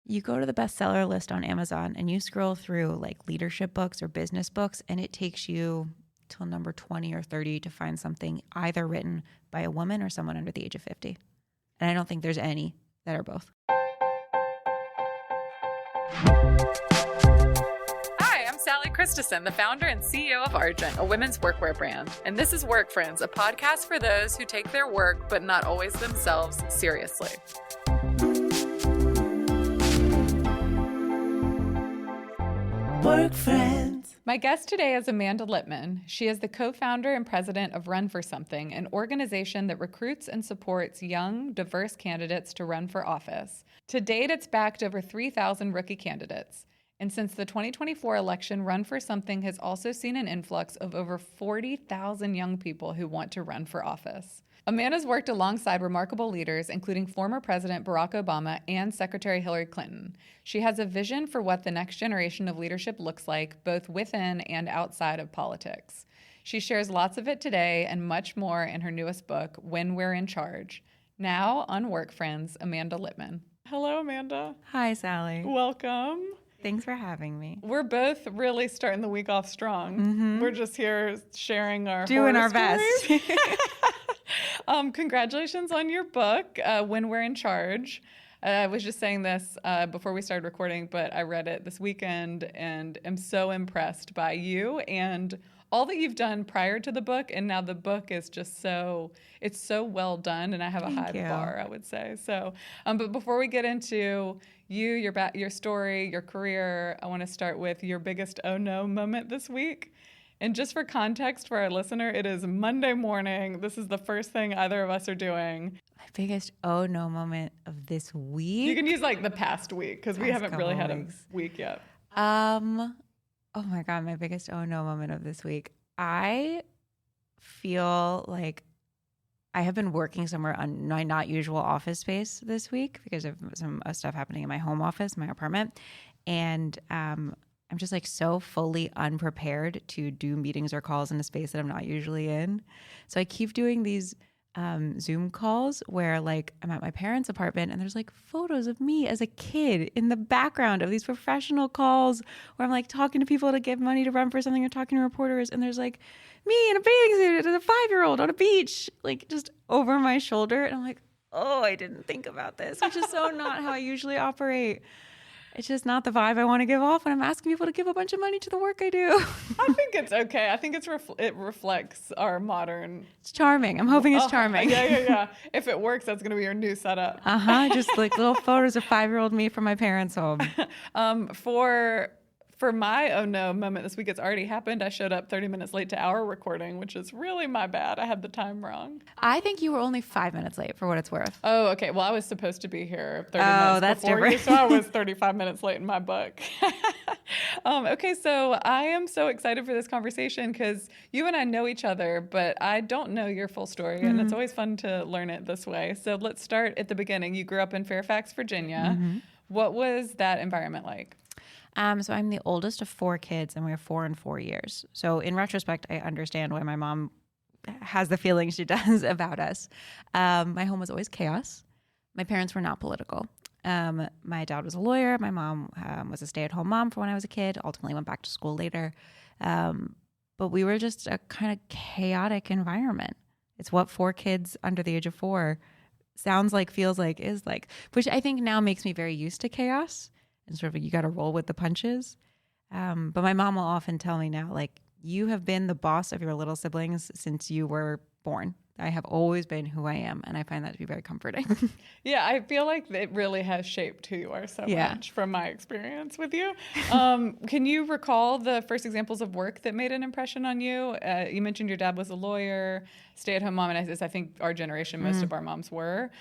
You go to the bestseller list on Amazon and you scroll through like leadership books or business books, and it takes you till number 20 or 30 to find something either written by a woman or someone under the age of 50. And I don't think there's any that are both. Hi, I'm Sally Christensen, the founder and CEO of Argent, a women's workwear brand. And this is Work Friends, a podcast for those who take their work, but not always themselves, seriously. Work Friends. My guest today is Amanda Litman. She is the co-founder and president of Run for Something, an organization that recruits and supports young, diverse candidates to run for office. To date, it's backed over 3,000 rookie candidates. And since the 2024 election, Run for Something has also seen an influx of over 40,000 young people who want to run for office. Amanda's worked alongside remarkable leaders, including former President Barack Obama and Secretary Hillary Clinton. She has a vision for what the next generation of leadership looks like, both within and outside of politics. She shares lots of it today and much more in her newest book, When We're in Charge. Now on Work Friends, Amanda Litman. Hello, Amanda. Hi, Sally. Welcome. Thanks for having me. We're both really starting the week off strong. Mm-hmm. We're just here sharing our doing horror our best. Congratulations on your book, When We're in Charge. I was just saying this before we started recording, but I read it this weekend and am so impressed by you and all that you've done prior to the book. And now the book is just it's so well done. And I have a high bar, I would say. So, but before we get into your story, your career, I want to start with your biggest oh no moment this week. And just for context for our listener, it is Monday morning. This is the first thing either of us are doing. My biggest oh no moment of this week? You can use like the past week because we haven't really had a week yet. Oh my God, my biggest oh no moment of this week. I feel like I have been working somewhere on my not usual office space this week because of some stuff happening in my home office, my apartment. And I'm just like so fully unprepared to do meetings or calls in a space that I'm not usually in. So I keep doing these Zoom calls where like I'm at my parents' apartment and there's like photos of me as a kid in the background of these professional calls where I'm like talking to people to give money to run for something or talking to reporters. And there's like me in a bathing suit as a 5-year-old on a beach, like just over my shoulder. And I'm like, oh, I didn't think about this, which is so not how I usually operate. It's just not the vibe I want to give off when I'm asking people to give a bunch of money to the work I do. I think it's okay. I think it reflects our modern... It's charming. I'm hoping it's charming. Yeah. If it works, that's going to be your new setup. Just like little photos of 5-year-old me from my parents' home. For my oh no moment this week, it's already happened. I showed up 30 minutes late to our recording, which is really my bad. I had the time wrong. I think you were only 5 minutes late for what it's worth. Oh, okay. Well, I was supposed to be here 30 minutes that's before different. you, so I was 35 minutes late in my book. Okay, so I am so excited for this conversation because you and I know each other, but I don't know your full story, and it's always fun to learn it this way. So let's start at the beginning. You grew up in Fairfax, Virginia. Mm-hmm. What was that environment like? So I'm the oldest of 4 kids, and we have 4 and 4 years. So in retrospect, I understand why my mom has the feelings she does about us. My home was always chaos. My parents were not political. My dad was a lawyer. My mom was a stay-at-home mom for when I was a kid, ultimately went back to school later. But we were just a kind of chaotic environment. It's what 4 kids under the age of 4 sounds like, feels like, is like, which I think now makes me very used to chaos. And sort of you got to roll with the punches. But my mom will often tell me now, like, you have been the boss of your little siblings since you were born. I have always been who I am, and I find that to be very comforting. Yeah, I feel like it really has shaped who you are so much from my experience with you. Can you recall the first examples of work that made an impression on you? You mentioned your dad was a lawyer, stay-at-home mom, and I think our generation, most of our moms were.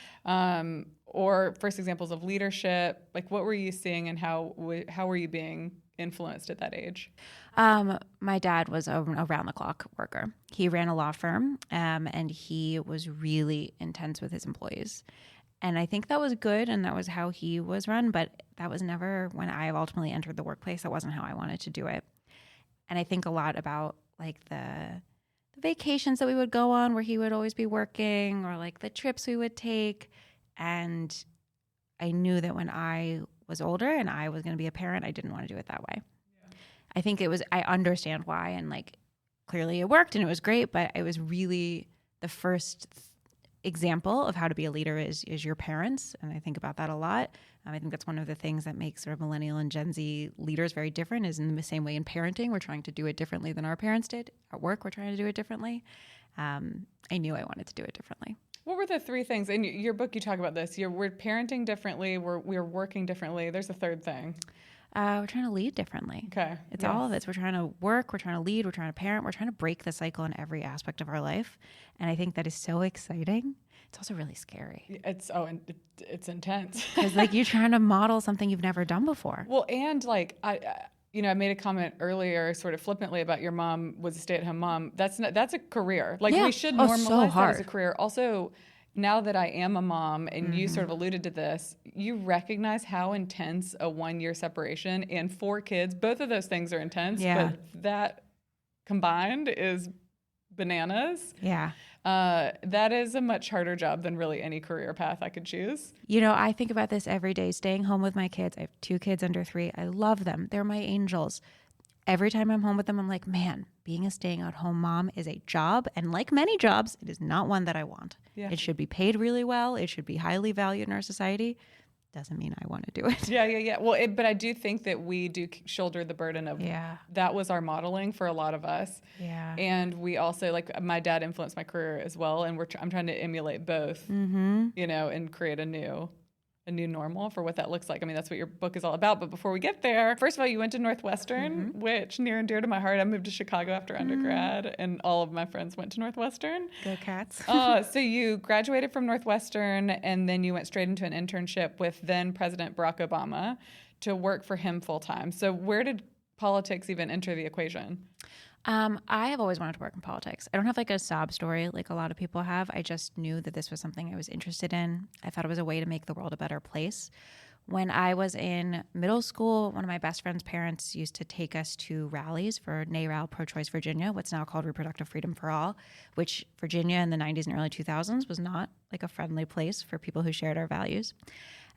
Or first examples of leadership, like what were you seeing and how were you being influenced at that age? My dad was a round-the-clock worker. He ran a law firm, and he was really intense with his employees. And I think that was good, and that was how he was run, but that was never, when I ultimately entered the workplace, that wasn't how I wanted to do it. And I think a lot about like the vacations that we would go on where he would always be working, or like the trips we would take. And I knew that when I was older and I was going to be a parent, I didn't want to do it that way. I think I understand why, and like clearly it worked and it was great, but it was really the first example of how to be a leader is your parents. And I think about that a lot. I think that's one of the things that makes sort of millennial and Gen Z leaders very different, is in the same way in parenting, we're trying to do it differently than our parents did. At work, we're trying to do it differently. I knew I wanted to do it differently. What were the three things? In your book, you talk about this. We're parenting differently. We're working differently. There's a third thing. We're trying to lead differently. Okay. It's all of it. We're trying to work, we're trying to lead, we're trying to parent, we're trying to break the cycle in every aspect of our life. And I think that is so exciting. It's also really scary. It's intense. Because like you're trying to model something you've never done before. Well, and like I made a comment earlier, sort of flippantly, about your mom was a stay-at-home mom. That's a career. Like we should normalize that as a career. Also, now that I am a mom, and you sort of alluded to this, you recognize how intense a 1-year separation and 4 kids, both of those things are intense, but that combined is bananas. Yeah. That is a much harder job than really any career path I could choose. You know, I think about this every day, staying home with my kids. I have 2 kids under 3. I love them. They're my angels. Every time I'm home with them, I'm like, man, being a staying-at-home mom is a job. And like many jobs, it is not one that I want. Yeah. It should be paid really well. It should be highly valued in our society. Doesn't mean I want to do it. Yeah. Well, but I do think that we do shoulder the burden of that was our modeling for a lot of us. Yeah. And we also, like, my dad influenced my career as well. And I'm trying to emulate both, and create a new normal for what that looks like. I mean, that's what your book is all about. But before we get there, first of all, you went to Northwestern, which near and dear to my heart. I moved to Chicago after undergrad, and all of my friends went to Northwestern. Go Cats. So you graduated from Northwestern, and then you went straight into an internship with then President Barack Obama to work for him full time. So where did politics even enter the equation? I have always wanted to work in politics. I don't have like a sob story like a lot of people have. I just knew that this was something I was interested in. I thought it was a way to make the world a better place. When I was in middle school, one of my best friend's parents used to take us to rallies for NARAL, Pro-Choice Virginia, what's now called Reproductive Freedom for All, which Virginia in the 90s and early 2000s was not like a friendly place for people who shared our values.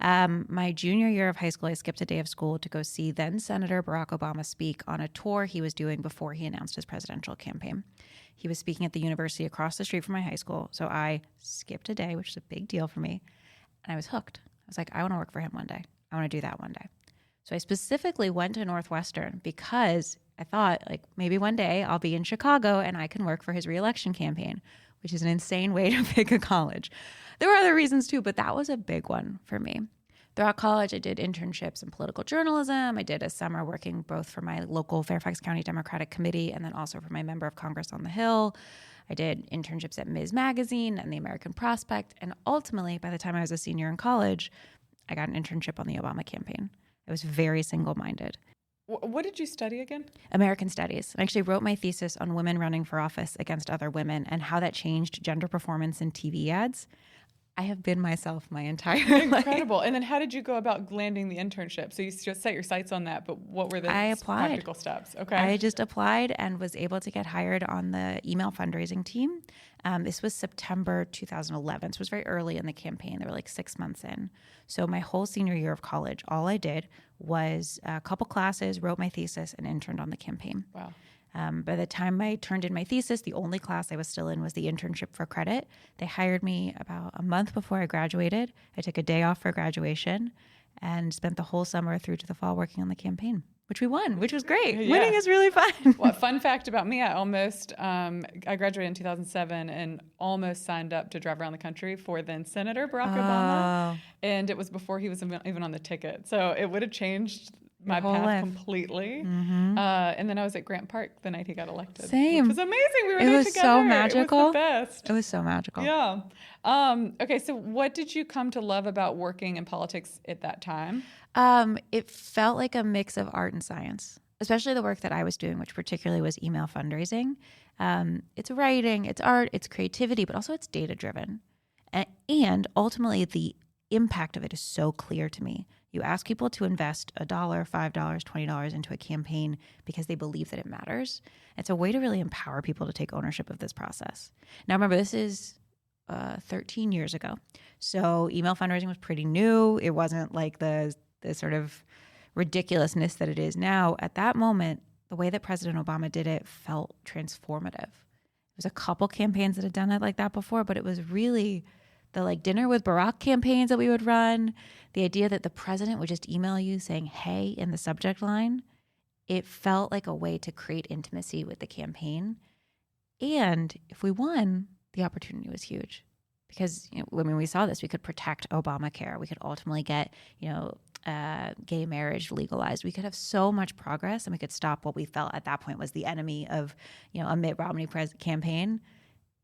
My junior year of high school, I skipped a day of school to go see then Senator Barack Obama speak on a tour he was doing before he announced his presidential campaign. He was speaking at the university across the street from my high school, so I skipped a day, which is a big deal for me, and I was hooked. I was like, I want to work for him one day. I want to do that one day. So I specifically went to Northwestern because I thought, like, maybe one day I'll be in Chicago and I can work for his reelection campaign, which is an insane way to pick a college. There were other reasons too, but that was a big one for me. Throughout college, I did internships in political journalism. I did a summer working both for my local Fairfax County Democratic Committee and then also for my member of Congress on the Hill. I did internships at Ms. Magazine and the American Prospect. And ultimately, by the time I was a senior in college, I got an internship on the Obama campaign. I was very single-minded. What did you study again? American Studies. I actually wrote my thesis on women running for office against other women and how that changed gender performance in TV ads. I have been myself my entire life. Incredible. And then how did you go about landing the internship? So you just set your sights on that, but what were the practical steps? Okay. I just applied and was able to get hired on the email fundraising team. This was September 2011, so it was very early in the campaign. They were like 6 months in. So my whole senior year of college, all I did was a couple classes, wrote my thesis, and interned on the campaign. Wow. By the time I turned in my thesis, the only class I was still in was the internship for credit. They hired me about a month before I graduated. I took a day off for graduation and spent the whole summer through to the fall working on the campaign, which we won, which was great. Yeah. Winning is really fun. Well, fun fact about me, I graduated in 2007 and almost signed up to drive around the country for then Senator Barack Obama. And it was before he was even on the ticket. So it would have changed my path completely. Mm-hmm. And then I was at Grant Park the night he got elected. Same. Which was amazing. We were there together. It was so magical. It was the best. It was so magical. Yeah. Okay, so what did you come to love about working in politics at that time? It felt like a mix of art and science, especially the work that I was doing, which particularly was email fundraising. It's writing, it's art, it's creativity, but also it's data-driven. And ultimately, the impact of it is so clear to me. You ask people to invest $1, $5, $20 into a campaign because they believe that it matters. It's a way to really empower people to take ownership of this process. Now, remember, this is 13 years ago. So email fundraising was pretty new. It wasn't like the the sort of ridiculousness that it is now, at that moment, the way that President Obama did it felt transformative. It was a couple campaigns that had done it like that before, but it was really the like dinner with Barack campaigns that we would run. The idea that the president would just email you saying, hey, in the subject line. It felt like a way to create intimacy with the campaign. And if we won, the opportunity was huge. Because when we saw this, we could protect Obamacare. We could ultimately get, gay marriage legalized. We could have so much progress, and we could stop what we felt at that point was the enemy of, a Mitt Romney campaign.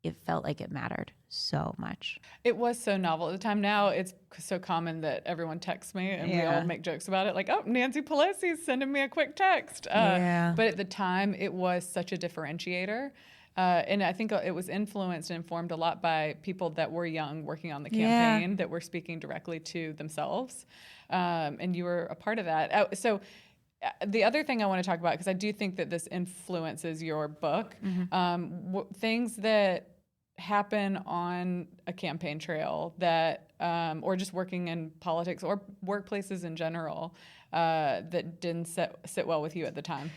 It felt like it mattered so much. It was so novel at the time. Now it's so common that everyone texts me and we all make jokes about it. Like, oh, Nancy Pelosi's sending me a quick text. But at the time, it was such a differentiator. And I think it was influenced and informed a lot by people that were young working on the campaign that were speaking directly to themselves. And you were a part of that. So the other thing I want to talk about, because I do think that this influences your book, things that happen on a campaign trail that, or just working in politics or workplaces in general, that didn't sit well with you at the time?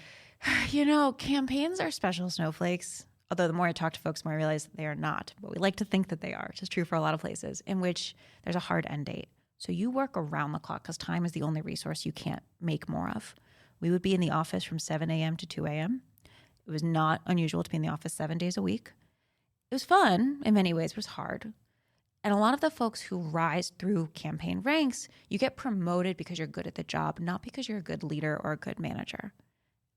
Campaigns are special snowflakes. Although the more I talk to folks, the more I realize they are not. But we like to think that they are, which is true for a lot of places, in which there's a hard end date. So you work around the clock because time is the only resource you can't make more of. We would be in the office from 7 a.m. to 2 a.m. It was not unusual to be in the office 7 days a week. It was fun in many ways. It was hard. And a lot of the folks who rise through campaign ranks, you get promoted because you're good at the job, not because you're a good leader or a good manager.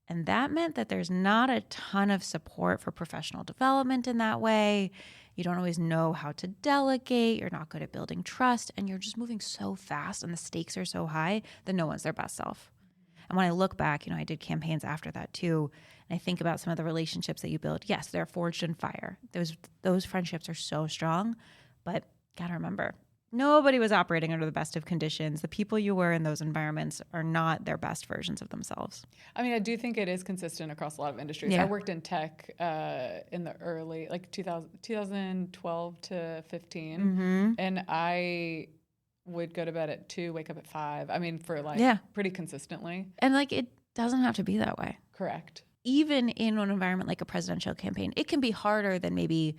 And that meant that there's not a ton of support for professional development in that way. You don't always know how to delegate. You're not good at building trust. And you're just moving so fast and the stakes are so high that no one's their best self. And when I look back, I did campaigns after that too. And I think about some of the relationships that you build. Yes, they're forged in fire. Those friendships are so strong. But gotta remember, nobody was operating under the best of conditions. The people you were in those environments are not their best versions of themselves. I mean, I do think it is consistent across a lot of industries. I worked in tech in the early, 2012 to 15. And I would go to bed at 2, wake up at 5. I mean, for pretty consistently. And it doesn't have to be that way. Correct. Even in an environment like a presidential campaign, it can be harder than maybe,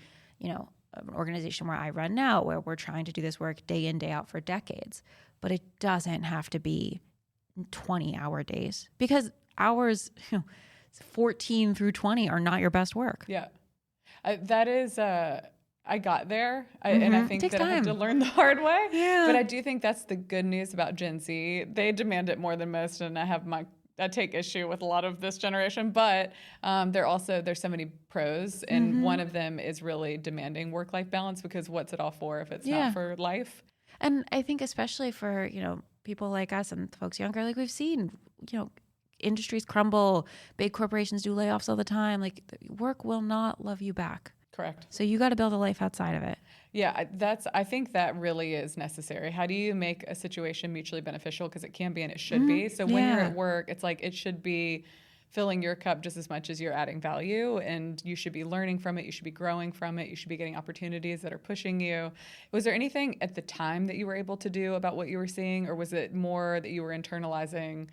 an organization where I run now, where we're trying to do this work day in, day out for decades. But it doesn't have to be 20-hour days, because hours 14 through 20 are not your best work. Yeah. That is, I got there, and I think that I had to learn the hard way. Yeah. But I do think that's the good news about Gen Z. They demand it more than most, and I take issue with a lot of this generation, but there's so many pros, and one of them is really demanding work-life balance, because what's it all for if it's not for life? And I think especially for, people like us and folks younger, we've seen, industries crumble, big corporations do layoffs all the time. Work will not love you back. Correct. So you got to build a life outside of it. Yeah, I think that really is necessary. How do you make a situation mutually beneficial? Because it can be and it should be. So when you're at work, it's it should be filling your cup just as much as you're adding value, and you should be learning from it. You should be growing from it. You should be getting opportunities that are pushing you. Was there anything at the time that you were able to do about what you were seeing, or was it more that you were internalizing,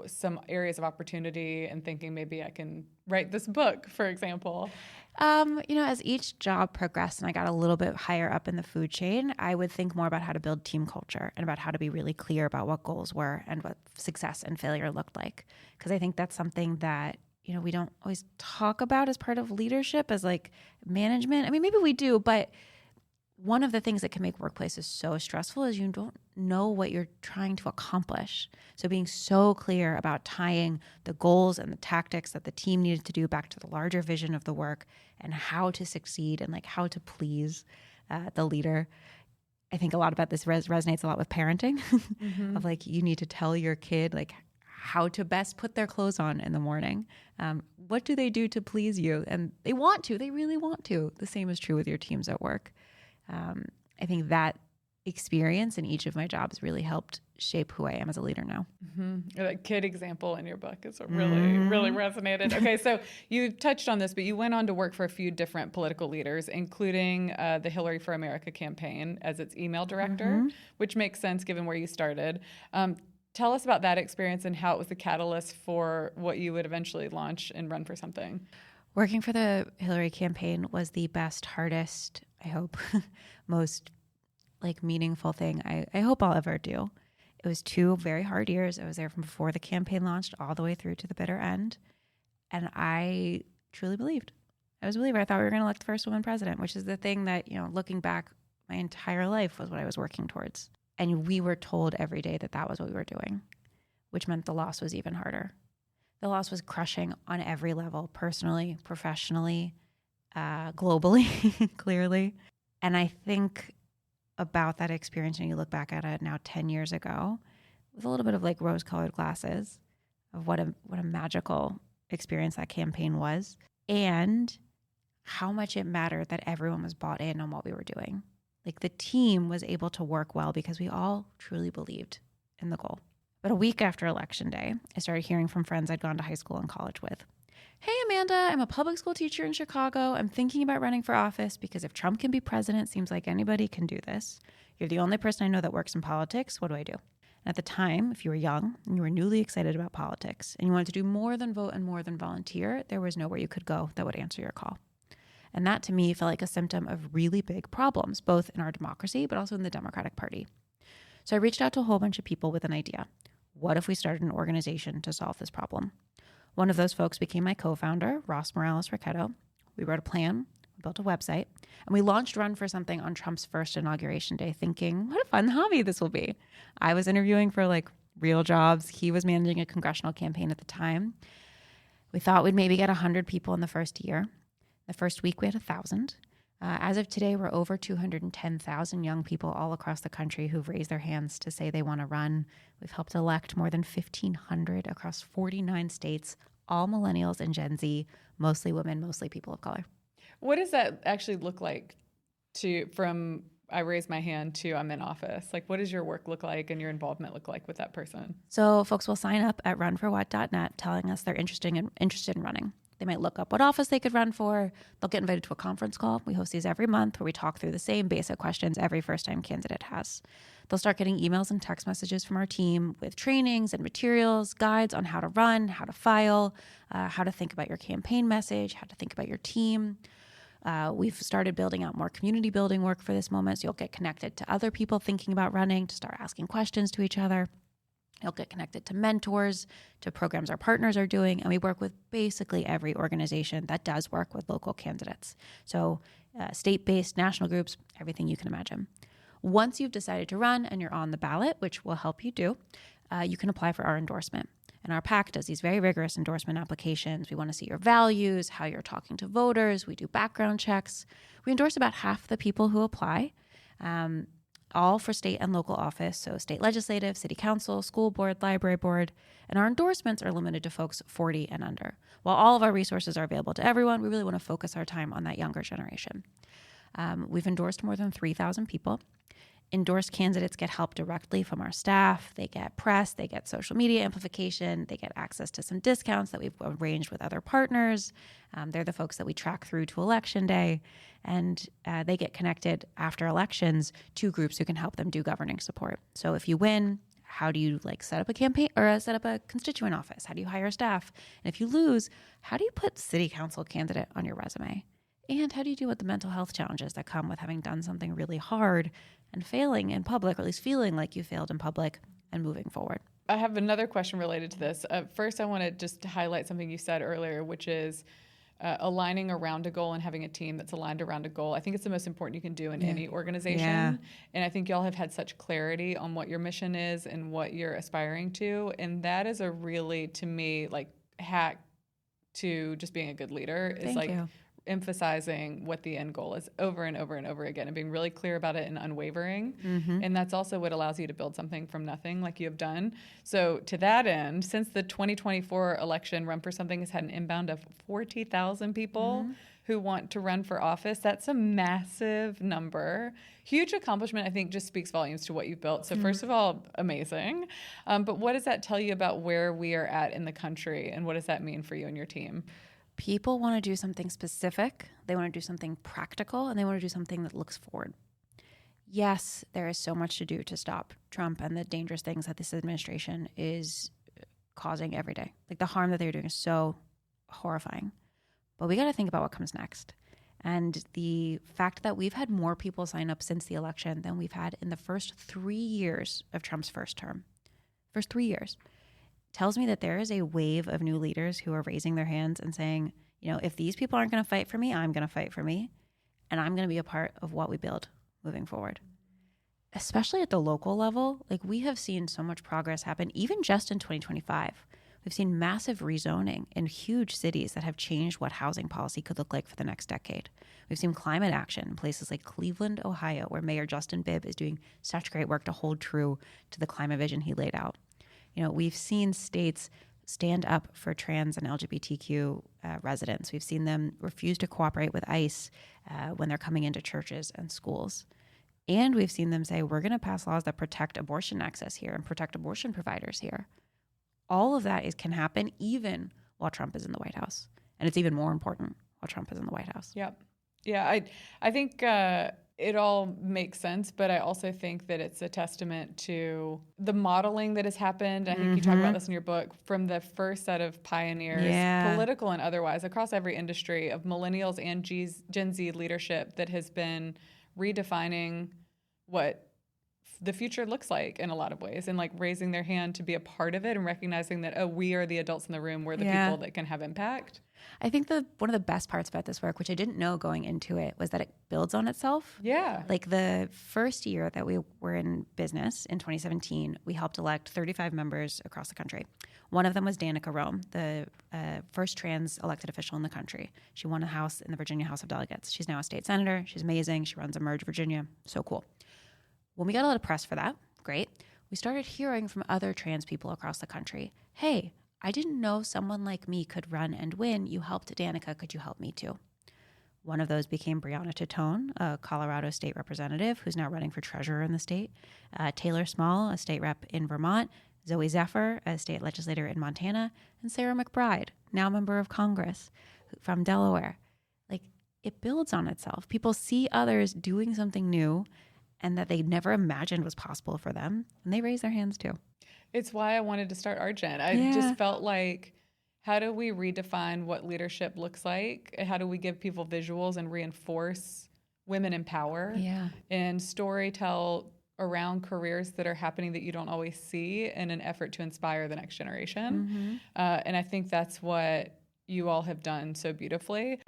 some areas of opportunity and thinking maybe I can write this book, for example? As each job progressed and I got a little bit higher up in the food chain, I would think more about how to build team culture and about how to be really clear about what goals were and what success and failure looked like. Because I think that's something that, we don't always talk about as part of leadership, as management. I mean, maybe we do, but one of the things that can make workplaces so stressful is you don't know what you're trying to accomplish. So being so clear about tying the goals and the tactics that the team needed to do back to the larger vision of the work and how to succeed and how to please the leader. I think a lot about this resonates a lot with parenting of you need to tell your kid how to best put their clothes on in the morning. What do they do to please you? And they really want to. The same is true with your teams at work. I think that experience in each of my jobs really helped shape who I am as a leader now. That kid example in your book is what really resonated. Okay, so you touched on this, but you went on to work for a few different political leaders, including the Hillary for America campaign as its email director, which makes sense given where you started. Tell us about that experience and how it was the catalyst for what you would eventually launch and run for something. Working for the Hillary campaign was the best, hardest, I hope, most meaningful thing I hope I'll ever do. It was 2 very hard years. I was there from before the campaign launched all the way through to the bitter end. And I truly believed. I was a believer. I thought we were going to elect the first woman president, which is the thing that, looking back, my entire life was what I was working towards. And we were told every day that that was what we were doing, which meant the loss was even harder. The loss was crushing on every level, personally, professionally, globally, clearly. And I think about that experience, and you look back at it now 10 years ago with a little bit of rose-colored glasses of what a magical experience that campaign was, and how much it mattered that everyone was bought in on what we were doing. The team was able to work well because we all truly believed in the goal. But a week after Election Day, I started hearing from friends I'd gone to high school and college with. Hey, Amanda, I'm a public school teacher in Chicago. I'm thinking about running for office because if Trump can be president, it seems like anybody can do this. You're the only person I know that works in politics. What do I do? And at the time, if you were young and you were newly excited about politics and you wanted to do more than vote and more than volunteer, there was nowhere you could go that would answer your call. And that to me felt like a symptom of really big problems, both in our democracy, but also in the Democratic Party. So I reached out to a whole bunch of people with an idea. What if we started an organization to solve this problem? One of those folks became my co-founder, Ross Morales-Raquetto. We wrote a plan, we built a website, and we launched Run for Something on Trump's first inauguration day thinking, what a fun hobby this will be. I was interviewing for real jobs. He was managing a congressional campaign at the time. We thought we'd maybe get 100 people in the first year. The first week we had 1,000. As of today, we're over 210,000 young people all across the country who've raised their hands to say they want to run. We've helped elect more than 1,500 across 49 states, all millennials and Gen Z, mostly women, mostly people of color. What does that actually look like from I raise my hand to I'm in office? What does your work look like and your involvement look like with that person? So folks will sign up at runforwhat.net telling us they're interested in running. They might look up what office they could run for. They'll get invited to a conference call. We host these every month where we talk through the same basic questions every first-time candidate has. They'll start getting emails and text messages from our team with trainings and materials, guides on how to run, how to file, how to think about your campaign message, how to think about your team. We've started building out more community building work for this moment, so you'll get connected to other people thinking about running, to start asking questions to each other. You'll get connected to mentors, to programs our partners are doing, and we work with basically every organization that does work with local candidates. So state-based, national groups, everything you can imagine. Once you've decided to run and you're on the ballot, which will help you do, you can apply for our endorsement. And our PAC does these very rigorous endorsement applications. We want to see your values, how you're talking to voters. We do background checks. We endorse about half the people who apply. All for state and local office, so state legislative, city council, school board, library board, and our endorsements are limited to folks 40 and under. While all of our resources are available to everyone, we really want to focus our time on that younger generation. We've endorsed more than 3,000 people. Endorsed candidates get help directly from our staff. They get press, they get social media amplification, they get access to some discounts that we've arranged with other partners. They're the folks that we track through to Election Day, and they get connected after elections to groups who can help them do governing support. So if you win, how do you set up a campaign or set up a constituent office? How do you hire staff? And if you lose, how do you put city council candidate on your resume? And how do you deal with the mental health challenges that come with having done something really hard and failing in public, or at least feeling like you failed in public and moving forward? I have another question related to this. First, I want to just highlight something you said earlier, which is aligning around a goal and having a team that's aligned around a goal. I think it's the most important you can do in any organization. Yeah. And I think y'all have had such clarity on what your mission is and what you're aspiring to. And that is a really, to me, hack to just being a good leader. Thank you. Emphasizing what the end goal is over and over and over again and being really clear about it and unwavering. Mm-hmm. And that's also what allows you to build something from nothing like you have done. So to that end, since the 2024 election, Run for Something has had an inbound of 40,000 people who want to run for office. That's a massive number. Huge accomplishment, I think, just speaks volumes to what you've built. So first of all, amazing. But what does that tell you about where we are at in the country, and what does that mean for you and your team? People want to do something specific, they want to do something practical, and they want to do something that looks forward. Yes, there is so much to do to stop Trump and the dangerous things that this administration is causing every day. Like, the harm that they're doing is so horrifying. But we got to think about what comes next. And the fact that we've had more people sign up since the election than we've had in the first 3 years of Trump's first term, first 3 years, tells me that there is a wave of new leaders who are raising their hands and saying, you know, if these people aren't going to fight for me, I'm going to fight for me. And I'm going to be a part of what we build moving forward. Especially at the local level, like, we have seen so much progress happen, even just in 2025. We've seen massive rezoning in huge cities that have changed what housing policy could look like for the next decade. We've seen climate action in places like Cleveland, Ohio, where Mayor Justin Bibb is doing such great work to hold true to the climate vision he laid out. You know, we've seen states stand up for trans and LGBTQ residents. We've seen them refuse to cooperate with ICE when they're coming into churches and schools. And we've seen them say, we're going to pass laws that protect abortion access here and protect abortion providers here. All of that can happen even while Trump is in the White House. And it's even more important while Trump is in the White House. Yep. Yeah, I think it all makes sense, but I also think that it's a testament to the modeling that has happened. I think you talk about this in your book, from the first set of pioneers, political and otherwise, across every industry, of millennials and Gen Z leadership that has been redefining what the future looks like in a lot of ways, and like raising their hand to be a part of it and recognizing that, oh, we are the adults in the room. We're the people that can have impact. I think one of the best parts about this work, which I didn't know going into it, was that it builds on itself. Yeah. Like, the first year that we were in business in 2017, we helped elect 35 members across the country. One of them was Danica Rome, the first trans elected official in the country. She won a house in the Virginia House of Delegates. She's now a state senator. She's amazing. She runs Emerge Virginia. So cool. When we got a lot of press for that, great, we started hearing from other trans people across the country, hey, I didn't know someone like me could run and win. You helped Danica. Could you help me too? One of those became Brianna Titone, a Colorado state representative who's now running for treasurer in the state. Taylor Small, a state rep in Vermont. Zoe Zephyr, a state legislator in Montana. And Sarah McBride, now a member of Congress from Delaware. Like, it builds on itself. People see others doing something new and that they never imagined was possible for them, and they raise their hands too. It's why I wanted to start Argent. I just felt like, how do we redefine what leadership looks like? How do we give people visuals and reinforce women in power? Yeah. And storytell around careers that are happening that you don't always see, in an effort to inspire the next generation. And I think that's what you all have done so beautifully.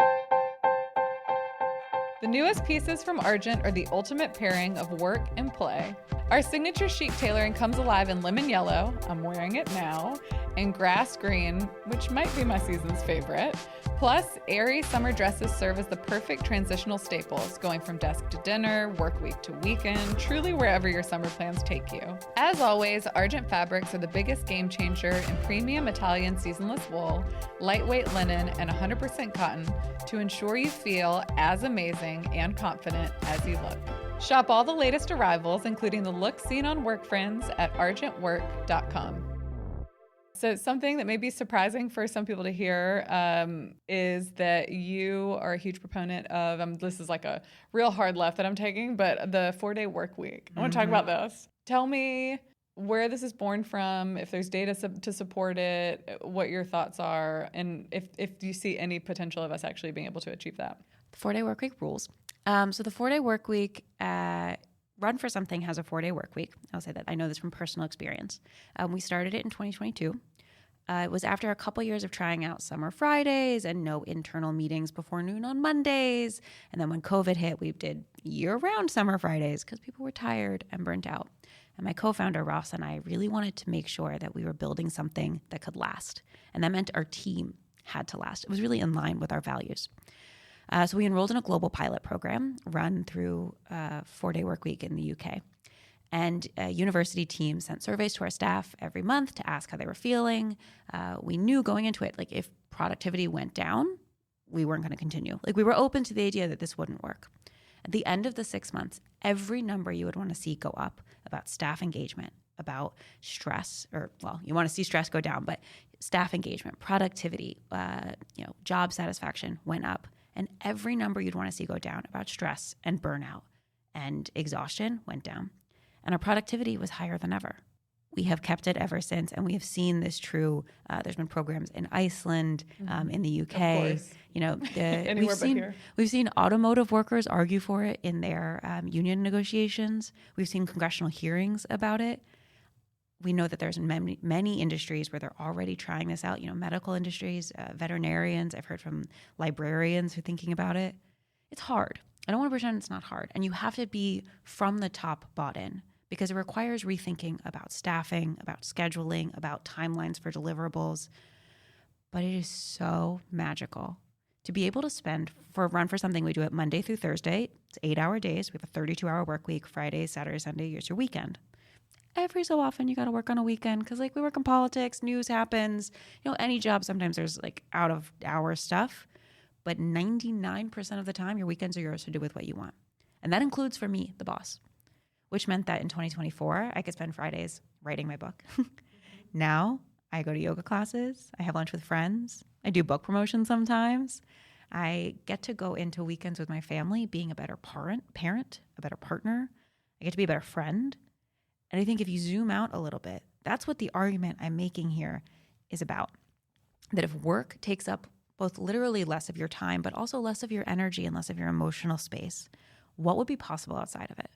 The newest pieces from Argent are the ultimate pairing of work and play. Our signature chic tailoring comes alive in lemon yellow, I'm wearing it now, and grass green, which might be my season's favorite. Plus, airy summer dresses serve as the perfect transitional staples, going from desk to dinner, work week to weekend, truly wherever your summer plans take you. As always, Argent fabrics are the biggest game changer in premium Italian seasonless wool, lightweight linen, and 100% cotton to ensure you feel as amazing and confident as you look. Shop all the latest arrivals, including the look seen on Work Friends, at argentwork.com. So something that may be surprising for some people to hear is that you are a huge proponent of, this is like a real hard left that I'm taking, but the 4-day work week. I want to talk about this. Tell me where this is born from, if there's data to support it, what your thoughts are, and if you see any potential of us actually being able to achieve that. The 4-day work week rules. So the 4-day work week, Run for Something has a 4-day work week. I'll say that. I know this from personal experience. We started it in 2022. It was after a couple years of trying out summer Fridays and no internal meetings before noon on Mondays. And then when COVID hit, we did year-round summer Fridays because people were tired and burnt out. And my co-founder, Ross, and I really wanted to make sure that we were building something that could last. And that meant our team had to last. It was really in line with our values. So we enrolled in a global pilot program run through 4-day work week in the UK. And university teams sent surveys to our staff every month to ask how they were feeling. We knew going into it, like, if productivity went down, we weren't going to continue. Like we were open to the idea that this wouldn't work. At the end of the 6 months, every number you would want to see go up about staff engagement, about stress, or well, you want to see stress go down, but staff engagement, productivity, job satisfaction went up. And every number you'd want to see go down about stress and burnout and exhaustion went down. And our productivity was higher than ever. We have kept it ever since, and we have seen this true. There's been programs in Iceland, in the UK. Of course. Anywhere but here. We've seen automotive workers argue for it in their union negotiations. We've seen congressional hearings about it. We know that there's many industries where they're already trying this out. Medical industries, veterinarians. I've heard from librarians who are thinking about it. It's hard. I don't want to pretend it's not hard, and you have to be from the top bought in, because it requires rethinking about staffing, about scheduling, about timelines for deliverables. But it is so magical to be able to run for something. We do it Monday through Thursday. It's 8-hour days. We have a 32-hour work week. Friday, Saturday, Sunday, here's your weekend. Every so often you got to work on a weekend because we work in politics, news happens. Any job, sometimes there's out of hour stuff. But 99% of the time, your weekends are yours to do with what you want. And that includes, for me, the boss, which meant that in 2024, I could spend Fridays writing my book. Now I go to yoga classes. I have lunch with friends. I do book promotions sometimes. I get to go into weekends with my family, being a better parent, a better partner. I get to be a better friend. And I think if you zoom out a little bit, that's what the argument I'm making here is about. That if work takes up both literally less of your time, but also less of your energy and less of your emotional space, what would be possible outside of it?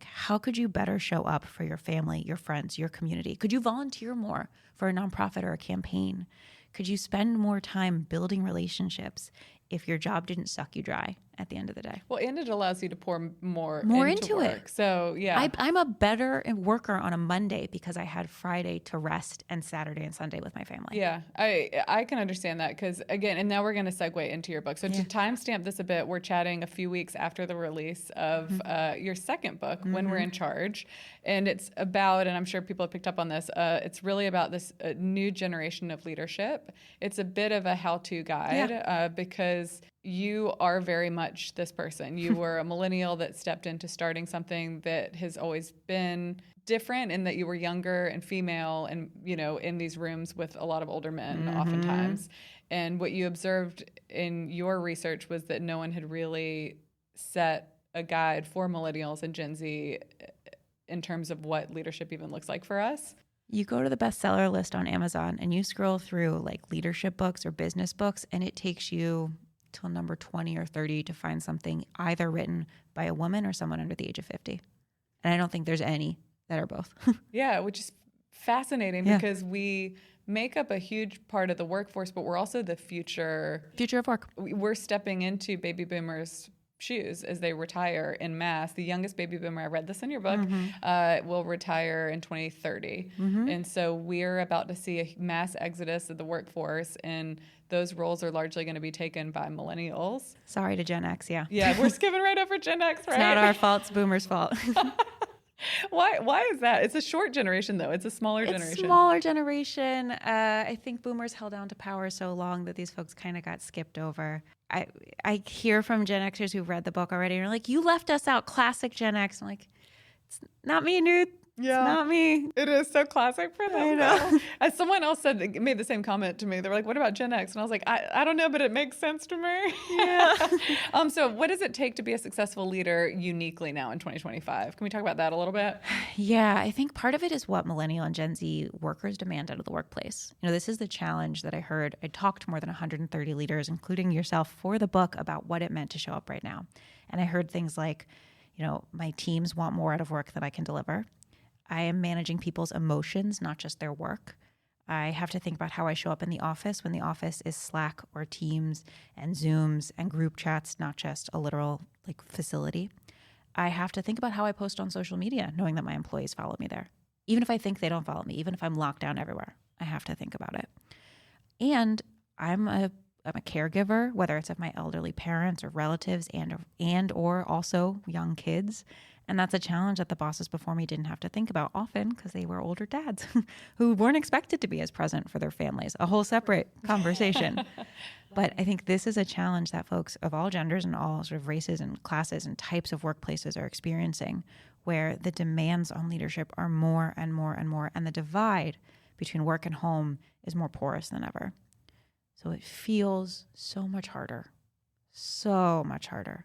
How could you better show up for your family, your friends, your community? Could you volunteer more for a nonprofit or a campaign? Could you spend more time building relationships if your job didn't suck you dry at the end of the day? Well, and it allows you to pour more into work. it. So, yeah. I'm a better worker on a Monday because I had Friday to rest and Saturday and Sunday with my family. Yeah, I can understand that because, again, and now we're going to segue into your book. So to timestamp this a bit, we're chatting a few weeks after the release of your second book, When We're in Charge. And it's about, and I'm sure people have picked up on this, it's really about this new generation of leadership. It's a bit of a how-to guide because you are very much this person. You were a millennial that stepped into starting something that has always been different in that you were younger and female and, in these rooms with a lot of older men oftentimes. And what you observed in your research was that no one had really set a guide for millennials and Gen Z in terms of what leadership even looks like for us. You go to the bestseller list on Amazon and you scroll through leadership books or business books, and it takes you till number 20 or 30 to find something either written by a woman or someone under the age of 50. And I don't think there's any that are both. Yeah, which is fascinating because we make up a huge part of the workforce, but we're also the future of work. We're stepping into baby boomers' shoes as they retire en masse. The youngest baby boomer, I read this in your book, will retire in 2030. And so we're about to see a mass exodus of the workforce, and those roles are largely going to be taken by millennials. Sorry to Gen X, yeah. Yeah, we're skipping right over Gen X, right? It's not our fault, it's boomers' fault. Why is that? It's a short generation, though. It's a smaller generation. Smaller generation. I think boomers held on to power so long that these folks kind of got skipped over. I hear from Gen Xers who've read the book already and are like, you left us out, classic Gen X. I'm like, it's not me, dude. Yeah. It's not me. It is so classic for them. I know. As someone else made the same comment to me. They were like, what about Gen X? And I was like, I don't know, but it makes sense to me. Yeah. So what does it take to be a successful leader uniquely now in 2025? Can we talk about that a little bit? Yeah, I think part of it is what millennial and Gen Z workers demand out of the workplace. This is the challenge that I heard. I talked to more than 130 leaders, including yourself, for the book about what it meant to show up right now. And I heard things like, my teams want more out of work than I can deliver. I am managing people's emotions, not just their work. I have to think about how I show up in the office when the office is Slack or Teams and Zooms and group chats, not just a literal facility. I have to think about how I post on social media, knowing that my employees follow me there. Even if I think they don't follow me, even if I'm locked down everywhere, I have to think about it. And I'm a caregiver, whether it's of my elderly parents or relatives and or also young kids. And that's a challenge that the bosses before me didn't have to think about often because they were older dads who weren't expected to be as present for their families. A whole separate conversation. But I think this is a challenge that folks of all genders and all sort of races and classes and types of workplaces are experiencing, where the demands on leadership are more and more and more, and the divide between work and home is more porous than ever. So it feels so much harder, so much harder.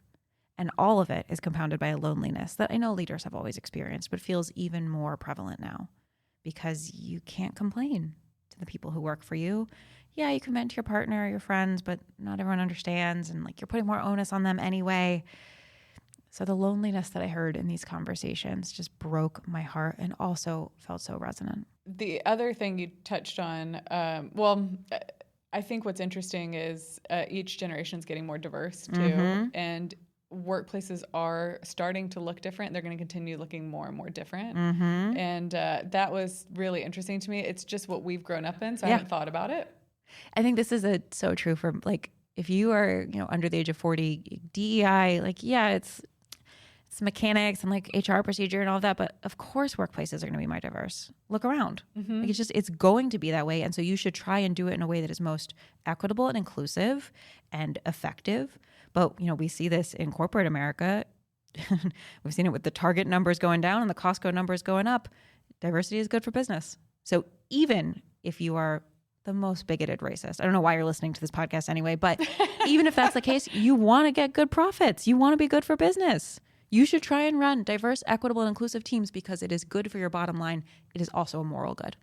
And all of it is compounded by a loneliness that I know leaders have always experienced, but feels even more prevalent now because you can't complain to the people who work for you. Yeah, you can vent to your partner or your friends, but not everyone understands. And like you're putting more onus on them anyway. So the loneliness that I heard in these conversations just broke my heart and also felt so resonant. The other thing you touched on, I think what's interesting is each generation is getting more diverse too. And workplaces are starting to look different. They're going to continue looking more and more different. And that was really interesting to me. It's just what we've grown up in, so I haven't thought about it. I think this is so true for like, if you are, under the age of 40, DEI, like, yeah, it's mechanics and like HR procedure and all of that, but of course workplaces are going to be more diverse. Look around. Like it's going to be that way. And so you should try and do it in a way that is most equitable and inclusive and effective. But, we see this in corporate America. We've seen it with the Target numbers going down and the Costco numbers going up. Diversity is good for business. So even if you are the most bigoted racist, I don't know why you're listening to this podcast anyway, but even if that's the case, you want to get good profits. You want to be good for business. You should try and run diverse, equitable, and inclusive teams because it is good for your bottom line. It is also a moral good.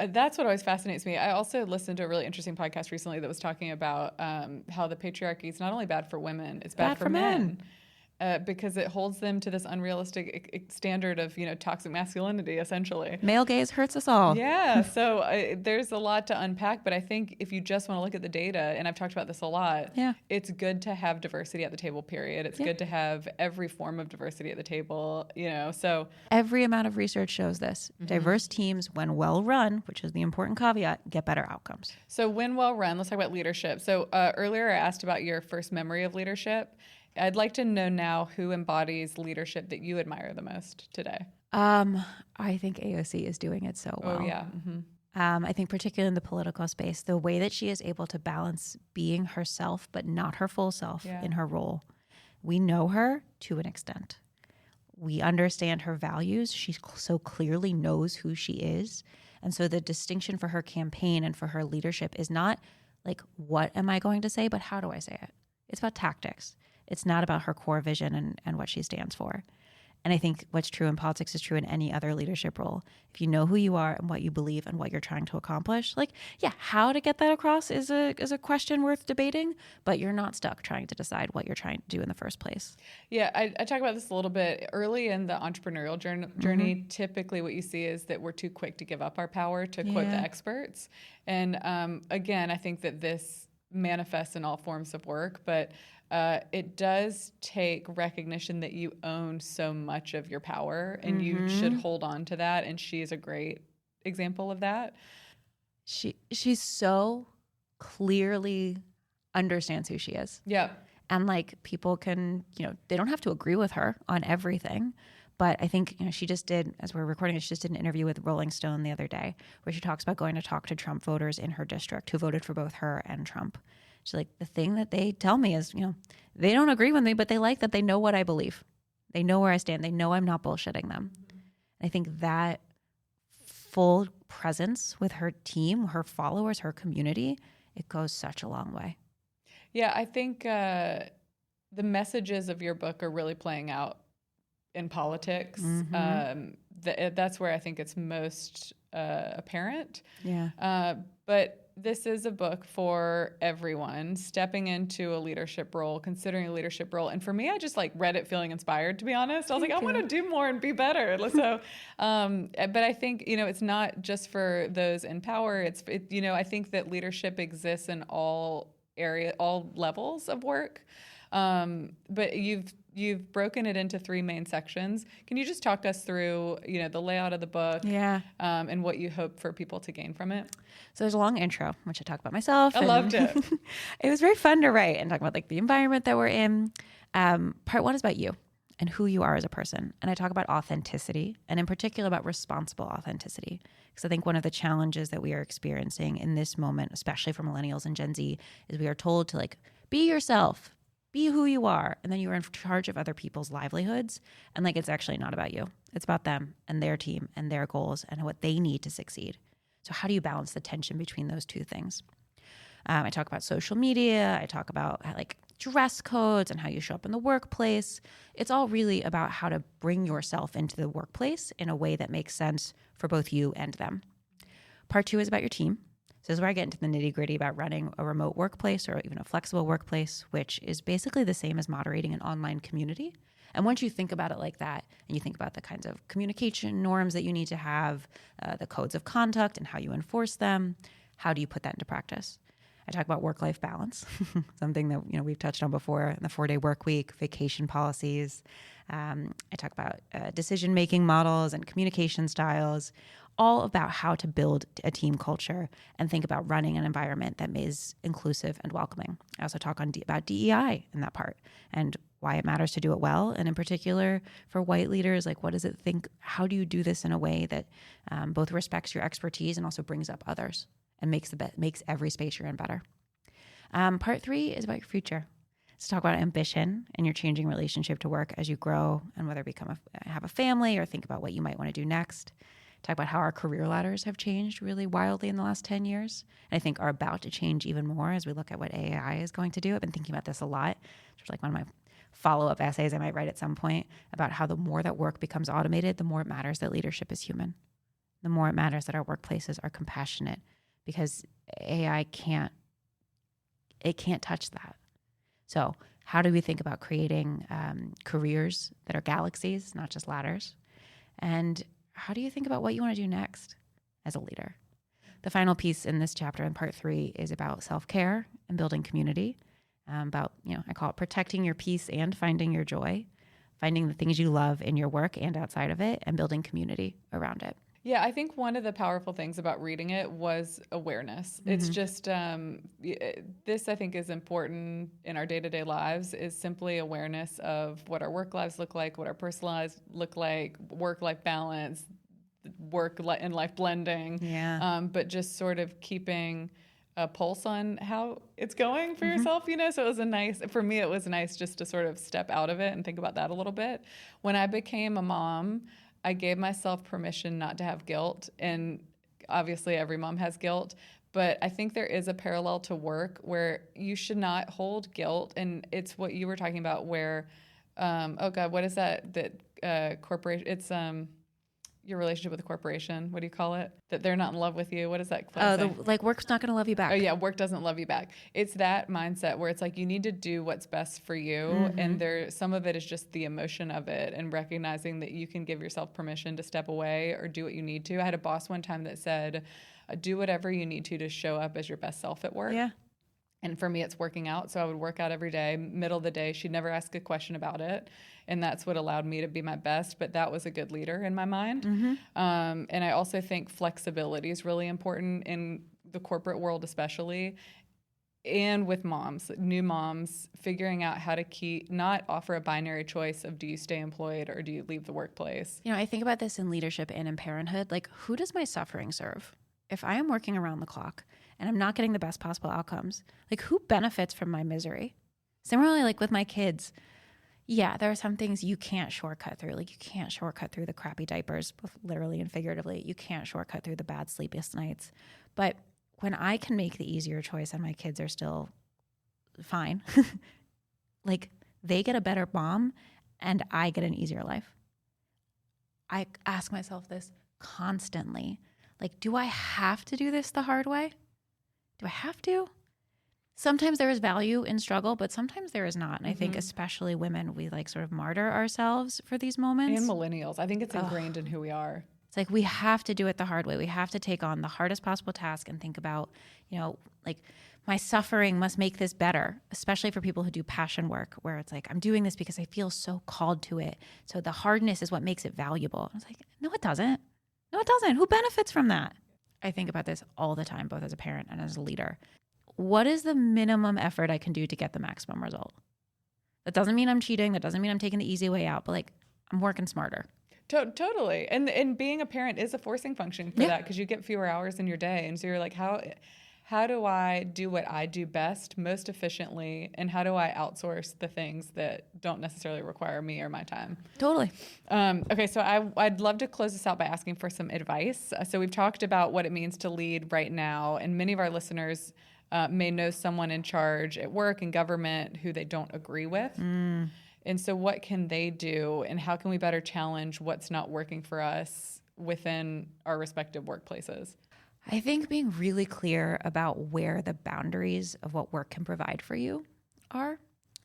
That's what always fascinates me. I also listened to a really interesting podcast recently that was talking about how the patriarchy is not only bad for women, it's bad for men. Because it holds them to this unrealistic standard of, toxic masculinity, essentially. Male gaze hurts us all. Yeah. So there's a lot to unpack, but I think if you just want to look at the data, and I've talked about this a lot, it's good to have diversity at the table, period. It's good to have every form of diversity at the table, so. Every amount of research shows this. Diverse teams, when well run, which is the important caveat, get better outcomes. So when well run, let's talk about leadership. So earlier I asked about your first memory of leadership. I'd like to know now who embodies leadership that you admire the most today. I think AOC is doing it so well. Oh, yeah. I think particularly in the political space, the way that she is able to balance being herself, but not her full self in her role. We know her to an extent. We understand her values. She so clearly knows who she is. And so the distinction for her campaign and for her leadership is not like, what am I going to say, but how do I say it? It's about tactics. It's not about her core vision and what she stands for. And I think what's true in politics is true in any other leadership role. If you know who you are and what you believe and what you're trying to accomplish, how to get that across is a question worth debating, but you're not stuck trying to decide what you're trying to do in the first place. Yeah, I talk about this a little bit. Early in the entrepreneurial journey, typically what you see is that we're too quick to give up our power, to quote the experts. And again, I think that this manifests in all forms of work, but it does take recognition that you own so much of your power and you should hold on to that. And she is a great example of that. She's so clearly understands who she is. Yeah. And people can, they don't have to agree with her on everything. But I think, she just did, as we're recording, she just did an interview with Rolling Stone the other day where she talks about going to talk to Trump voters in her district who voted for both her and Trump. She's like, the thing that they tell me is, they don't agree with me, but they like that they know what I believe. They know where I stand. They know I'm not bullshitting them. And I think that full presence with her team, her followers, her community, it goes such a long way. Yeah, I think the messages of your book are really playing out in politics. That's where I think it's most apparent. Yeah. But this is a book for everyone stepping into a leadership role, considering a leadership role. And for me, I just read it feeling inspired, to be honest. I was I want to do more and be better. So, but I think, it's not just for those in power. I think that leadership exists in all levels of work. But you've broken it into 3 main sections. Can you just talk us through, the layout of the book and what you hope for people to gain from it? So there's a long intro, which I talk about myself. I loved it. It was very fun to write and talk about the environment that we're in. Part 1 is about you and who you are as a person. And I talk about authenticity, and in particular about responsible authenticity. Because I think one of the challenges that we are experiencing in this moment, especially for millennials and Gen Z, is we are told to like, be yourself, be who you are. And then you are in charge of other people's livelihoods. And like, it's actually not about you. It's about them and their team and their goals and what they need to succeed. So how do you balance the tension between those two things? I talk about social media. I talk about like dress codes and how you show up in the workplace. It's all really about how to bring yourself into the workplace in a way that makes sense for both you and them. Part 2 is about your team. So this is where I get into the nitty gritty about running a remote workplace or even a flexible workplace, which is basically the same as moderating an online community. And once you think about it like that, and you think about the kinds of communication norms that you need to have, the codes of conduct and how you enforce them, how do you put that into practice? I talk about work-life balance, something that we've touched on before, the 4-day work week, vacation policies. I talk about decision-making models and communication styles, all about how to build a team culture and think about running an environment that is inclusive and welcoming. I also talk about DEI in that part and why it matters to do it well. And in particular, for white leaders, like how do you do this in a way that both respects your expertise and also brings up others? And makes every space you're in better. Part 3 is about your future. Let's talk about ambition and your changing relationship to work as you grow and whether have a family or think about what you might want to do next. Talk about how our career ladders have changed really wildly in the last 10 years. And I think are about to change even more as we look at what AI is going to do. I've been thinking about this a lot. It's like one of my follow-up essays I might write at some point about how the more that work becomes automated, the more it matters that leadership is human. The more it matters that our workplaces are compassionate, because AI can't touch that. So how do we think about creating careers that are galaxies, not just ladders? And how do you think about what you want to do next as a leader? The final piece in this chapter in part 3 is about self-care and building community, I call it protecting your peace and finding your joy, finding the things you love in your work and outside of it, and building community around it. Yeah, I think one of the powerful things about reading it was awareness. Mm-hmm. It's just, this I think is important in our day-to-day lives, is simply awareness of what our work lives look like, what our personal lives look like, work-life balance, work and life blending. Yeah. But just sort of keeping a pulse on how it's going for yourself, So for me, it was nice just to sort of step out of it and think about that a little bit. When I became a mom, I gave myself permission not to have guilt, and obviously every mom has guilt, but I think there is a parallel to work where you should not hold guilt, and it's what you were talking about where, what is that corporation, it's your relationship with a corporation, what do you call it? That they're not in love with you. What is that? Work's not going to love you back. Oh yeah, work doesn't love you back. It's that mindset where it's like you need to do what's best for you, and some of it is just the emotion of it and recognizing that you can give yourself permission to step away or do what you need to. I had a boss one time that said, do whatever you need to show up as your best self at work. Yeah. And for me, it's working out. So I would work out every day, middle of the day. She'd never ask a question about it. And that's what allowed me to be my best. But that was a good leader in my mind. And I also think flexibility is really important in the corporate world, especially. And with moms, new moms, figuring out how to not offer a binary choice of do you stay employed or do you leave the workplace? I think about this in leadership and in parenthood. Like, who does my suffering serve? If I am working around the clock and I'm not getting the best possible outcomes, like, who benefits from my misery? Similarly, like with my kids, yeah, there are some things you can't shortcut through. Like, you can't shortcut through the crappy diapers, both literally and figuratively. You can't shortcut through the bad sleepless nights. But when I can make the easier choice and my kids are still fine, like, they get a better mom and I get an easier life. I ask myself this constantly. Like, do I have to do this the hard way? Do I have to? Sometimes there is value in struggle, but sometimes there is not. And I think especially women, we like sort of martyr ourselves for these moments. And millennials. I think it's ingrained in who we are. It's like we have to do it the hard way. We have to take on the hardest possible task and think about, like, my suffering must make this better, especially for people who do passion work where it's like, I'm doing this because I feel so called to it. So the hardness is what makes it valuable. And it's like, no, it doesn't. No, it doesn't. Who benefits from that? I think about this all the time, both as a parent and as a leader. What is the minimum effort I can do to get the maximum result? That doesn't mean I'm cheating. That doesn't mean I'm taking the easy way out, but like I'm working smarter. Totally. And being a parent is a forcing function for that, because you get fewer hours in your day. And so you're like, how do I do what I do best, most efficiently, and how do I outsource the things that don't necessarily require me or my time? Totally. Okay, so I'd love to close this out by asking for some advice. So we've talked about what it means to lead right now, and many of our listeners may know someone in charge at work and government who they don't agree with. And so what can they do, and how can we better challenge what's not working for us within our respective workplaces? I think being really clear about where the boundaries of what work can provide for you are,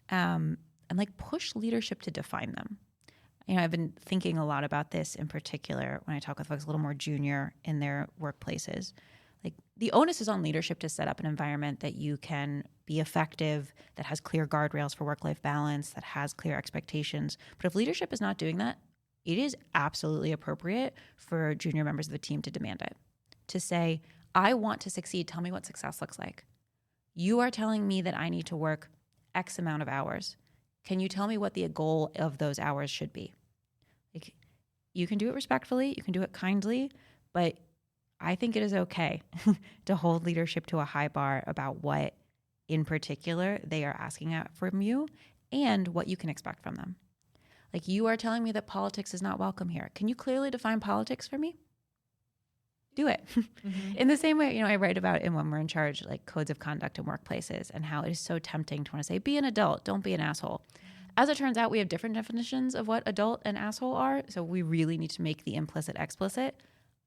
and like push leadership to define them. You know, I've been thinking a lot about this in particular when I talk with folks a little more junior in their workplaces. Like the onus is on leadership to set up an environment that you can be effective, that has clear guardrails for work-life balance, that has clear expectations. But if leadership is not doing that, it is absolutely appropriate for junior members of the team to demand it. To say, I want to succeed. Tell me what success looks like. You are telling me that I need to work X amount of hours. Can you tell me what the goal of those hours should be? Like, you can do it respectfully, you can do it kindly, but I think it is okay to hold leadership to a high bar about what in particular they are asking from you and what you can expect from them. Like, you are telling me that politics is not welcome here. Can you clearly define politics for me? Do it. In the same way, you know, I write about in When We're in Charge, like codes of conduct in workplaces and how it is so tempting to want to say, be an adult, don't be an asshole. As it turns out, we have different definitions of what adult and asshole are. So we really need to make the implicit explicit.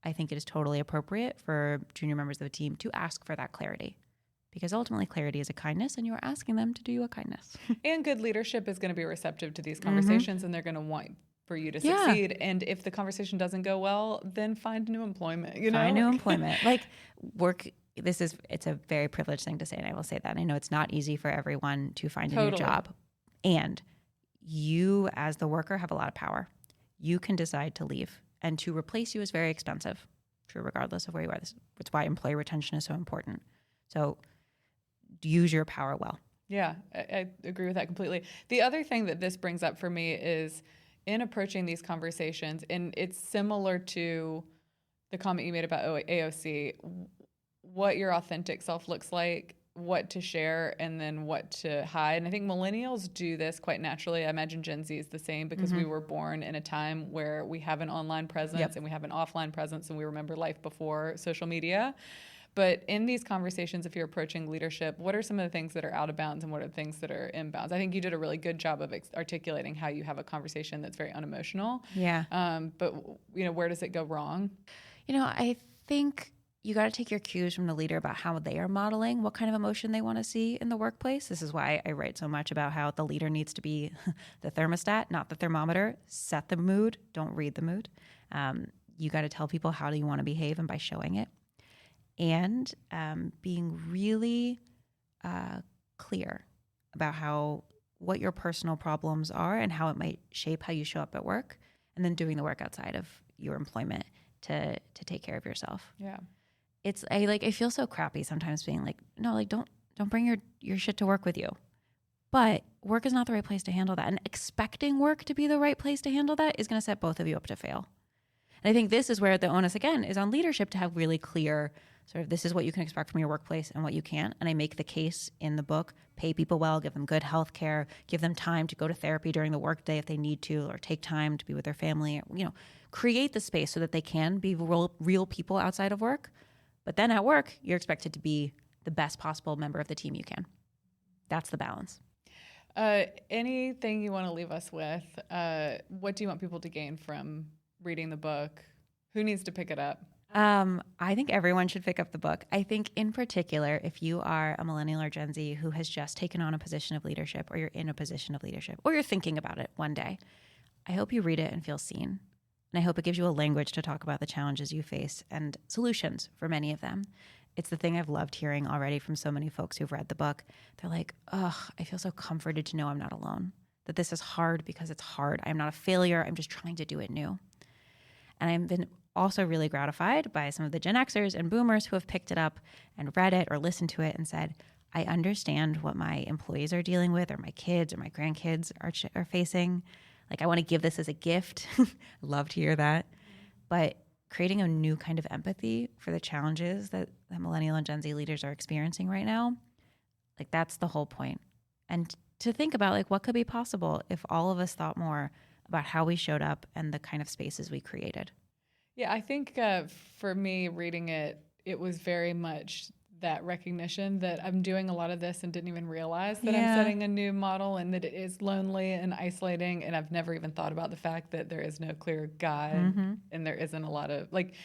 I think it is totally appropriate for junior members of the team to ask for that clarity, because ultimately clarity is a kindness and you are asking them to do you a kindness. And good leadership is going to be receptive to these conversations, and they're going to want for you to succeed. And if the conversation doesn't go well, then find new employment, you know? Find new employment. Like work, it's a very privileged thing to say, and I will say that. I know it's not easy for everyone to find a new job. And you as the worker have a lot of power. You can decide to leave, and to replace you is very expensive, true regardless of where you are. That's why employee retention is so important. So use your power well. Yeah, I agree with that completely. The other thing that this brings up for me is in approaching these conversations, and it's similar to the comment you made about AOC, what your authentic self looks like, what to share, and then what to hide. And I think millennials do this quite naturally. I imagine Gen Z is the same, because we were born in a time where we have an online presence and we have an offline presence, and we remember life before social media. But in these conversations, if you're approaching leadership, what are some of the things that are out of bounds and what are the things that are inbounds? I think you did a really good job of articulating how you have a conversation that's very unemotional. Yeah. But, you know, where does it go wrong? You know, I think you got to take your cues from the leader about how they are modeling what kind of emotion they want to see in the workplace. This is why I write so much about how the leader needs to be the thermostat, not the thermometer. Set the mood, don't read the mood. You got to tell people how do you want to behave, and by showing it. And being really clear about what your personal problems are and how it might shape how you show up at work, and then doing the work outside of your employment to take care of yourself. Yeah. I feel so crappy sometimes being like, no, like don't bring your shit to work with you. But work is not the right place to handle that. And expecting work to be the right place to handle that is going to set both of you up to fail. And I think this is where the onus, again, is on leadership to have really clear sort of, this is what you can expect from your workplace and what you can't. And I make the case in the book, pay people well, give them good health care, give them time to go to therapy during the workday if they need to, or take time to be with their family, you know, create the space so that they can be real people outside of work. But then at work, you're expected to be the best possible member of the team you can. That's the balance. Anything you want to leave us with? What do you want people to gain from reading the book? Who needs to pick it up? I think everyone should pick up the book. I think in particular, if you are a millennial or Gen Z who has just taken on a position of leadership, or you're in a position of leadership, or you're thinking about it one day, I hope you read it and feel seen. And I hope it gives you a language to talk about the challenges you face and solutions for many of them. It's the thing I've loved hearing already from so many folks who've read the book. They're like, I feel so comforted to know I'm not alone, that this is hard because it's hard. I'm not a failure. I'm just trying to do it new. And I've been also really gratified by some of the Gen Xers and Boomers who have picked it up and read it or listened to it and said, I understand what my employees are dealing with, or my kids or my grandkids are facing. Like, I want to give this as a gift. Love to hear that. But creating a new kind of empathy for the challenges that millennial and Gen Z leaders are experiencing right now, like, that's the whole point. And to think about, like, what could be possible if all of us thought more about how we showed up and the kind of spaces we created. Yeah, I think for me, reading it, it was very much that recognition that I'm doing a lot of this and didn't even realize that I'm setting a new model, and that it is lonely and isolating. And I've never even thought about the fact that there is no clear guide, and there isn't a lot of, like,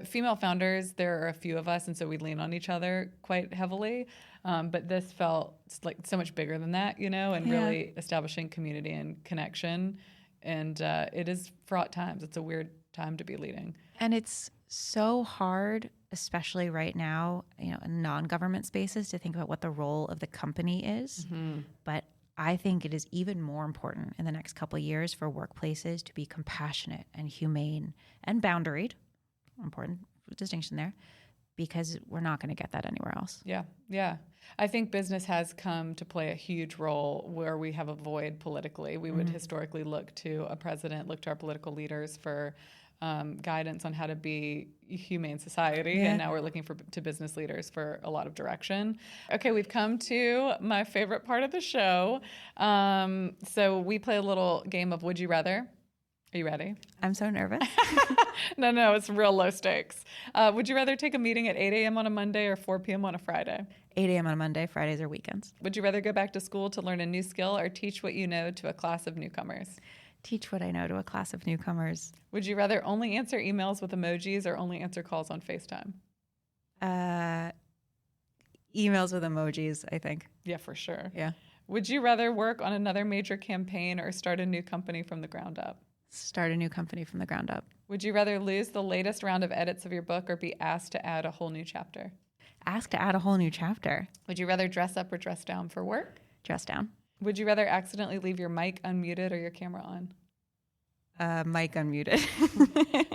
female founders. There are a few of us, and so we lean on each other quite heavily. But this felt like so much bigger than that, and really establishing community and connection. And it is fraught times. It's a weird time to be leading. And it's so hard, especially right now, in non-government spaces, to think about what the role of the company is. But I think it is even more important in the next couple of years for workplaces to be compassionate and humane and boundaried. Important distinction there, because we're not going to get that anywhere else. Yeah. I think business has come to play a huge role where we have a void politically. We would historically look to a president, look to our political leaders for guidance on how to be a humane society. And now we're looking to business leaders for a lot of direction. Okay, we've come to my favorite part of the show. So we play a little game of Would You Rather. Are you ready? I'm so nervous. No, it's real low stakes. Would you rather take a meeting at 8 a.m. on a Monday or 4 p.m. on a Friday? 8 a.m. on a Monday. Fridays are weekends. Would you rather go back to school to learn a new skill or teach what you know to a class of newcomers? Teach what I know to a class of newcomers. Would you rather only answer emails with emojis or only answer calls on FaceTime? Emails with emojis, I think. Yeah, for sure. Yeah. Would you rather work on another major campaign or start a new company from the ground up? Start a new company from the ground up. Would you rather lose the latest round of edits of your book or be asked to add a whole new chapter? Asked to add a whole new chapter. Would you rather dress up or dress down for work? Dress down. Would you rather accidentally leave your mic unmuted or your camera on? Mic unmuted.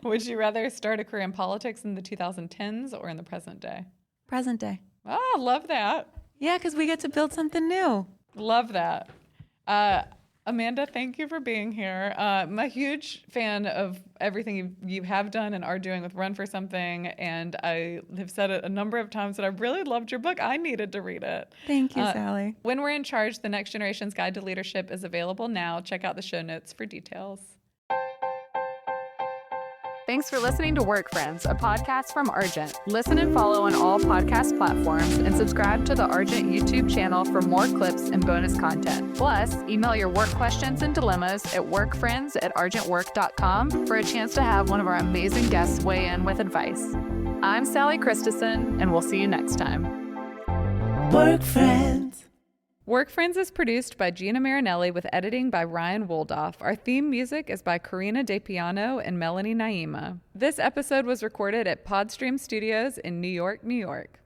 Would you rather start a career in politics in the 2010s or in the present day? Present day. Oh, love that. Yeah, because we get to build something new. Love that. Amanda, thank you for being here. I'm a huge fan of everything you have done and are doing with Run for Something, and I have said it a number of times that I really loved your book. I needed to read it. Thank you, Sally. When We're in Charge, The Next Generation's Guide to Leadership is available now. Check out the show notes for details. Thanks for listening to Work Friends, a podcast from Argent. Listen and follow on all podcast platforms and subscribe to the Argent YouTube channel for more clips and bonus content. Plus, email your work questions and dilemmas at workfriends@argentwork.com for a chance to have one of our amazing guests weigh in with advice. I'm Sally Christensen, and we'll see you next time. Work Friends. Work Friends is produced by Gina Marinelli with editing by Ryan Woldoff. Our theme music is by Karina DePiano and Melanie Naima. This episode was recorded at Podstream Studios in New York, New York.